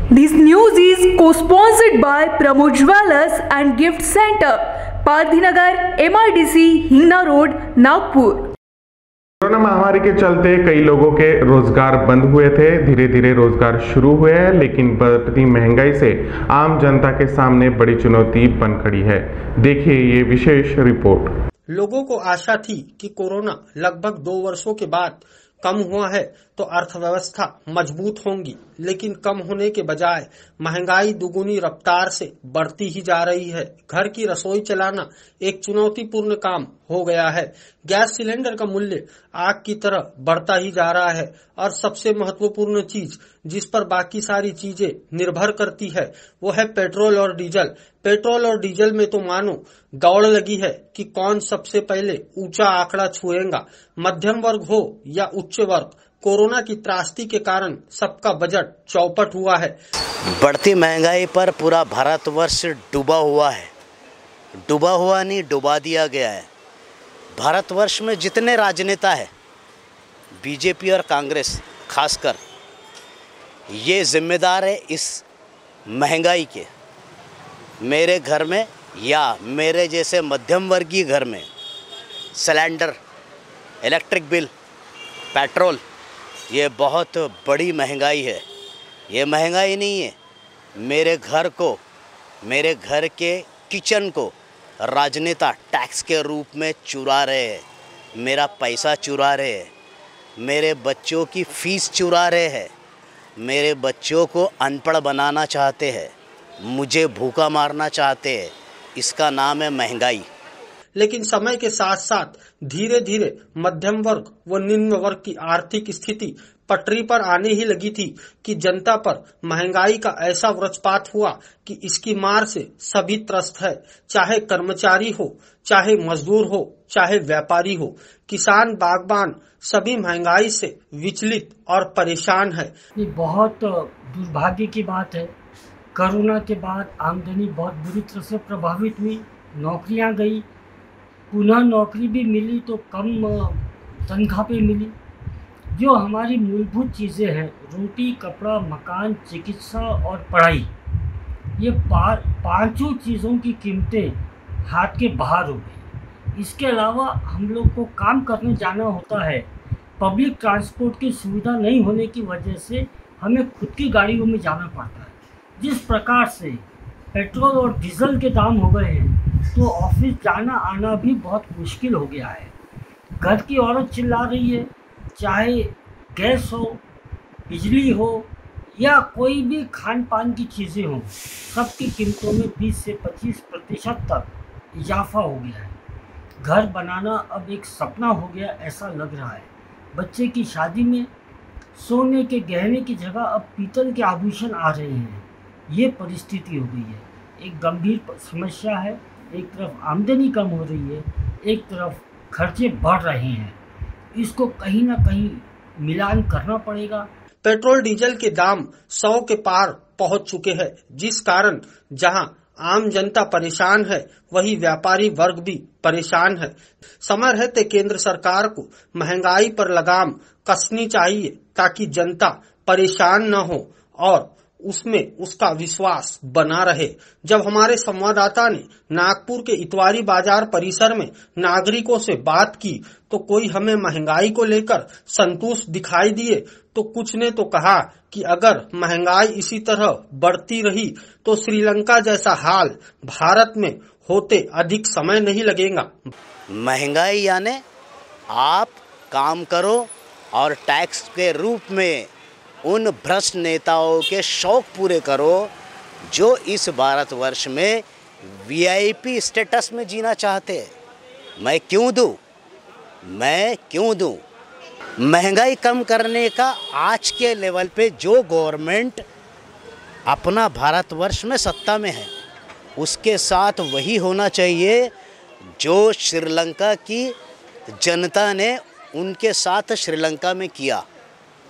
This news is co-sponsored by Pramod Jewellers and Gift Center, पारधीनगर, MIDC, Hingna road, Nagpur. Corona महामारी के चलते कई लोगों के रोजगार बंद हुए थे। धीरे धीरे रोजगार शुरू हुए हैं, लेकिन बढ़ती महंगाई से आम जनता के सामने बड़ी चुनौती बन खड़ी है। देखिए ये विशेष रिपोर्ट। लोगों को आशा थी कि कोरोना लगभग 2 वर्षों के बाद कम हुआ है तो अर्थव्यवस्था मजबूत होंगी, लेकिन कम होने के बजाय महंगाई दुगुनी रफ्तार से बढ़ती ही जा रही है। घर की रसोई चलाना एक चुनौतीपूर्ण काम हो गया है। गैस सिलेंडर का मूल्य आग की तरह बढ़ता ही जा रहा है और सबसे महत्वपूर्ण चीज जिस पर बाकी सारी चीजें निर्भर करती है वो है पेट्रोल और डीजल। पेट्रोल और डीजल में तो मानो दौड़ लगी है कि कौन सबसे पहले ऊंचा आंकड़ा छुएगा। मध्यम वर्ग हो या उच्च वर्ग, कोरोना की त्रासदी के कारण सबका बजट चौपट हुआ है। बढ़ती महंगाई पर पूरा भारतवर्ष डूबा हुआ है। डूबा हुआ नहीं, डुबा दिया गया है। भारतवर्ष में जितने राजनेता है, बीजेपी और कांग्रेस खासकर, ये जिम्मेदार है इस महंगाई के। मेरे घर में या मेरे जैसे मध्यम वर्गीय घर में सिलेंडर, इलेक्ट्रिक बिल, पेट्रोल, ये बहुत बड़ी महंगाई है। ये महंगाई नहीं है, मेरे घर के किचन को राजनेता टैक्स के रूप में चुरा रहे हैं। मेरा पैसा चुरा रहे हैं, मेरे बच्चों की फीस चुरा रहे हैं, मेरे बच्चों को अनपढ़ बनाना चाहते हैं, मुझे भूखा मारना चाहते हैं। इसका नाम है महंगाई। लेकिन समय के साथ साथ धीरे धीरे मध्यम वर्ग व निम्न वर्ग की आर्थिक स्थिति पटरी पर आने ही लगी थी कि जनता पर महंगाई का ऐसा वज्रपात हुआ कि इसकी मार से सभी त्रस्त है। चाहे कर्मचारी हो, चाहे मजदूर हो, चाहे व्यापारी हो, किसान, बागबान, सभी महंगाई से विचलित और परेशान है। ये बहुत दुर्भाग्य की बात है। कोरोना के बाद आमदनी बहुत बुरी तरह से प्रभावित हुई। नौकरियां गई, पुनः नौकरी भी मिली तो कम तनख्वाह पे मिली। जो हमारी मूलभूत चीज़ें हैं, रोटी, कपड़ा, मकान, चिकित्सा और पढ़ाई, ये पांचों चीज़ों की कीमतें हाथ के बाहर हो गई। इसके अलावा हम लोग को काम करने जाना होता है। पब्लिक ट्रांसपोर्ट की सुविधा नहीं होने की वजह से हमें खुद की गाड़ियों में जाना पड़ता है। जिस प्रकार से पेट्रोल और डीजल के दाम हो गए हैं तो ऑफिस जाना आना भी बहुत मुश्किल हो गया है। घर की औरत चिल्ला रही है, चाहे गैस हो, बिजली हो या कोई भी खान पान की चीज़ें हों, सबकी कीमतों में 20 से 25% तक इजाफा हो गया है। घर बनाना अब एक सपना हो गया ऐसा लग रहा है। बच्चे की शादी में सोने के गहने की जगह अब पीतल के आभूषण आ रहे हैं। ये परिस्थिति हो गई है। एक गंभीर समस्या है। एक तरफ आमदनी कम हो रही है, एक तरफ खर्चे बढ़ रहे हैं। इसको कहीं ना कहीं मिलान करना पड़ेगा। पेट्रोल डीजल के दाम 100 के पार पहुंच चुके हैं, जिस कारण जहां आम जनता परेशान है वही व्यापारी वर्ग भी परेशान है। समय रहते केंद्र सरकार को महंगाई पर लगाम कसनी चाहिए ताकि जनता परेशान न हो और उसमें उसका विश्वास बना रहे। जब हमारे संवाददाता ने नागपुर के इतवारी बाजार परिसर में नागरिकों से बात की तो कोई हमें महंगाई को लेकर संतुष्ट दिखाई दिए तो कुछ ने तो कहा कि अगर महंगाई इसी तरह बढ़ती रही तो श्रीलंका जैसा हाल भारत में होते अधिक समय नहीं लगेगा। महंगाई यानी आप काम करो और टैक्स के रूप में उन भ्रष्ट नेताओं के शौक पूरे करो जो इस भारतवर्ष में वीआईपी स्टेटस में जीना चाहते हैं। मैं क्यों दूं? महंगाई कम करने का आज के लेवल पे जो गवर्नमेंट अपना भारतवर्ष में सत्ता में है, उसके साथ वही होना चाहिए जो श्रीलंका की जनता ने उनके साथ श्रीलंका में किया।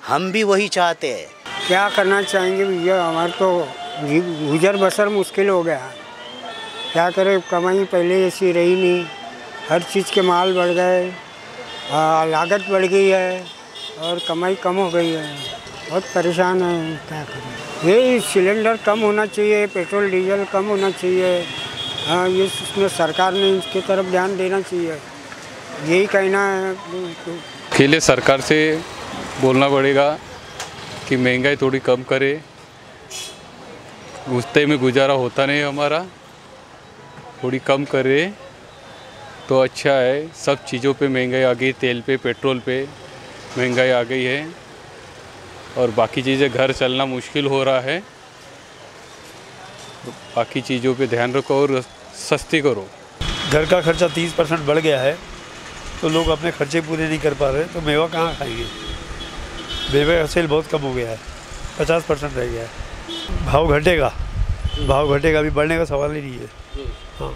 हम भी वही चाहते हैं। क्या करना चाहेंगे भैया, हमारे तो गुजर बसर मुश्किल हो गया। क्या करें, कमाई पहले ऐसी रही नहीं, हर चीज़ के माल बढ़ गए, लागत बढ़ गई है और कमाई कम हो गई है। बहुत परेशान है, क्या करें। ये सिलेंडर कम होना चाहिए, पेट्रोल डीजल कम होना चाहिए। हाँ, ये इसमें सरकार ने इसकी तरफ ध्यान देना चाहिए, यही कहना है। के लिए सरकार से बोलना पड़ेगा कि महंगाई थोड़ी कम करे, गुस्ते में गुजारा होता नहीं हमारा, थोड़ी कम करे तो अच्छा है। सब चीज़ों पे महंगाई आ गई, तेल पे, पेट्रोल पे महंगाई आ गई है और बाकी चीज़ें घर चलना मुश्किल हो रहा है। तो बाकी चीज़ों पे ध्यान रखो और सस्ती करो। घर का खर्चा 30% बढ़ गया है तो लोग अपने खर्चे पूरे नहीं कर पा रहे, तो मेवा कहाँ खाएंगे। मेवे का सेल बहुत कम हो गया है, 50% रह गया है। भाव घटेगा, अभी बढ़ने का सवाल ही नहीं है। हाँ,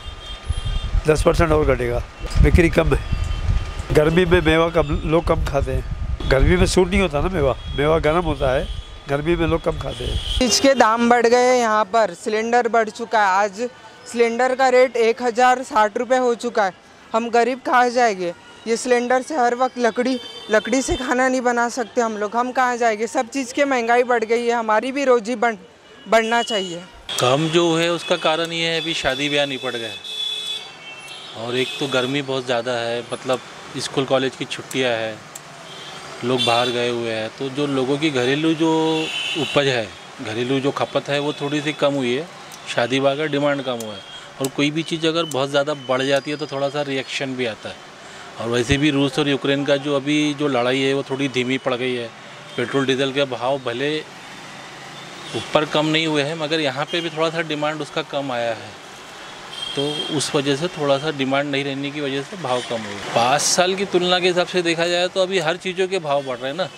10% और घटेगा, बिक्री कम है। गर्मी में मेवा कम लोग कम खाते हैं, गर्मी में सूट नहीं होता ना मेवा गर्म होता है, गर्मी में लोग कम खाते हैं। चीज़ के दाम बढ़ गए, यहाँ पर सिलेंडर बढ़ चुका है। आज सिलेंडर का रेट 1060 रुपये हो चुका है। हम गरीब कहाँ जाएंगे? ये सिलेंडर से हर वक्त लकड़ी से खाना नहीं बना सकते हम लोग, हम कहाँ जाएंगे? सब चीज़ की महंगाई बढ़ गई है, हमारी भी रोजी बढ़ना चाहिए। कम जो है उसका कारण ये है अभी शादी ब्याह नहीं पड़ गए और एक तो गर्मी बहुत ज़्यादा है, मतलब स्कूल कॉलेज की छुट्टियां है, लोग बाहर गए हुए हैं, तो जो लोगों की घरेलू जो उपज है, घरेलू जो खपत है वो थोड़ी सी कम हुई है। शादी ब्याह का डिमांड कम हुआ है और कोई भी चीज़ अगर बहुत ज़्यादा बढ़ जाती है तो थोड़ा सा रिएक्शन भी आता है। और वैसे भी रूस और यूक्रेन का जो अभी जो लड़ाई है वो थोड़ी धीमी पड़ गई है। पेट्रोल डीजल के भाव भले ऊपर कम नहीं हुए हैं मगर यहाँ पे भी थोड़ा सा डिमांड उसका कम आया है, तो उस वजह से थोड़ा सा डिमांड नहीं रहने की वजह से भाव कम हुए। 5 साल की तुलना के हिसाब से देखा जाए तो अभी हर चीज़ों के भाव बढ़ रहे हैं ना।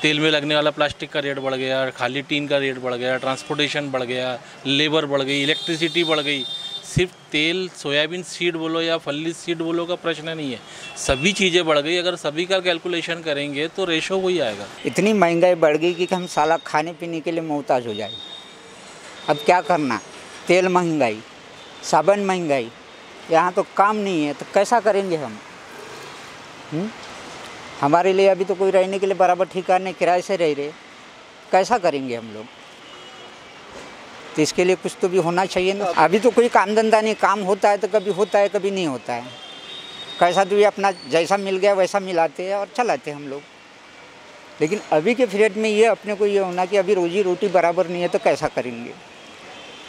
तेल में लगने वाला प्लास्टिक का रेट बढ़ गया, खाली टीन का रेट बढ़ गया, ट्रांसपोर्टेशन बढ़ गया, लेबर बढ़ गई, इलेक्ट्रिसिटी बढ़ गई। सिर्फ तेल, सोयाबीन सीड बोलो या फल्ली सीड बोलो का प्रश्न नहीं है, सभी चीज़ें बढ़ गई। अगर सभी का कैलकुलेशन करेंगे तो रेशो वही आएगा। इतनी महंगाई बढ़ गई कि हम साला खाने पीने के लिए मोहताज हो जाए। अब क्या करना, तेल महंगाई, साबुन महंगाई, यहाँ तो काम नहीं है तो कैसा करेंगे हम? हमारे लिए अभी तो कोई रहने के लिए बराबर ठिकाने किराए से रह रहे, कैसा करेंगे हम लोग? तो इसके लिए कुछ तो भी होना चाहिए ना। अभी तो कोई काम धंधा नहीं, काम होता है तो कभी होता है कभी नहीं होता है, कैसा तो भी अपना जैसा मिल गया वैसा मिलाते हैं और चलाते हैं हम लोग। लेकिन अभी के पीरियड में ये अपने को ये होना कि अभी रोजी रोटी बराबर नहीं है तो कैसा करेंगे।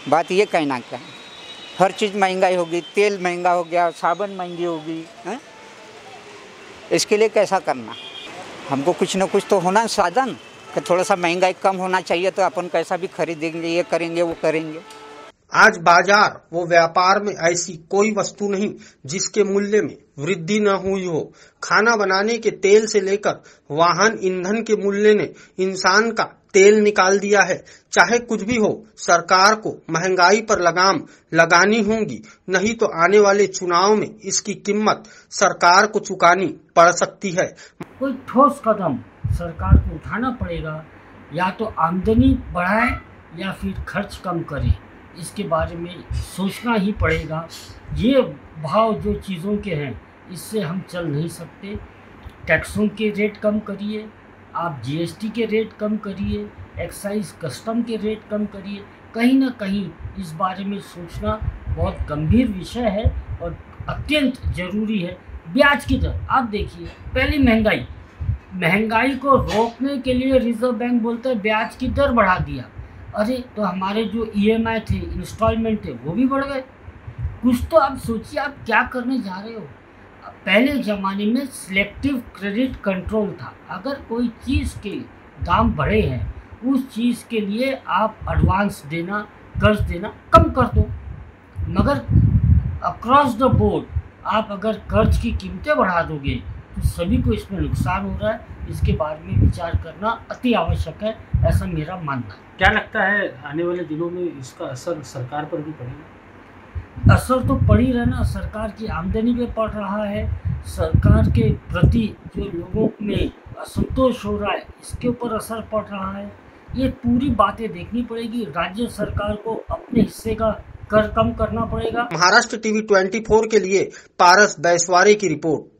बात ये कहना क्या है, हर चीज़ महंगाई होगी, तेल महंगा हो गया, साबुन महंगी होगी है? इसके लिए कैसा करना? हमको कुछ ना कुछ तो होना साधन कि थोड़ा सा महंगाई कम होना चाहिए तो अपन कैसा भी खरीदेंगे, ये करेंगे वो करेंगे। आज बाजार व व्यापार में ऐसी कोई वस्तु नहीं जिसके मूल्य में वृद्धि न हुई हो। खाना बनाने के तेल से लेकर वाहन ईंधन के मूल्य ने इंसान का तेल निकाल दिया है। चाहे कुछ भी हो, सरकार को महंगाई पर लगाम लगानी होगी, नहीं तो आने वाले चुनाव में इसकी कीमत सरकार को चुकानी पड़ सकती है। कोई ठोस कदम सरकार को उठाना पड़ेगा, या तो आमदनी बढ़ाए या फिर खर्च कम करे, इसके बारे में सोचना ही पड़ेगा। ये भाव जो चीज़ों के हैं इससे हम चल नहीं सकते। टैक्सों के रेट कम करिए, आप जीएसटी के रेट कम करिए, एक्साइज कस्टम के रेट कम करिए। कहीं ना कहीं इस बारे में सोचना बहुत गंभीर विषय है और अत्यंत ज़रूरी है। ब्याज की दर आप देखिए, पहली महंगाई को रोकने के लिए रिजर्व बैंक बोलता है ब्याज की दर बढ़ा दिया। अरे तो हमारे जो ईएमआई थे, इंस्टॉलमेंट थे, वो भी बढ़ गए। कुछ तो आप सोचिए आप क्या करने जा रहे हो। पहले ज़माने में सिलेक्टिव क्रेडिट कंट्रोल था, अगर कोई चीज़ के दाम बढ़े हैं उस चीज़ के लिए आप एडवांस देना, कर्ज देना कम कर दो। मगर अक्रॉस द बोर्ड आप अगर कर्ज की कीमतें बढ़ा दोगे तो सभी को इसमें नुकसान हो रहा है। इसके बारे में विचार करना अति आवश्यक है, ऐसा मेरा मानना है। क्या लगता है आने वाले दिनों में इसका असर सरकार पर भी पड़ेगा? असर तो पड़ ही रहा ना, सरकार की आमदनी पे पड़ रहा है, सरकार के प्रति जो लोगों में असंतोष हो रहा है इसके ऊपर असर पड़ रहा है। ये पूरी बातें देखनी पड़ेगी, राज्य सरकार को अपने हिस्से का कर कम करना पड़ेगा। महाराष्ट्र टीवी 24 के लिए पारस बैसवारे की रिपोर्ट।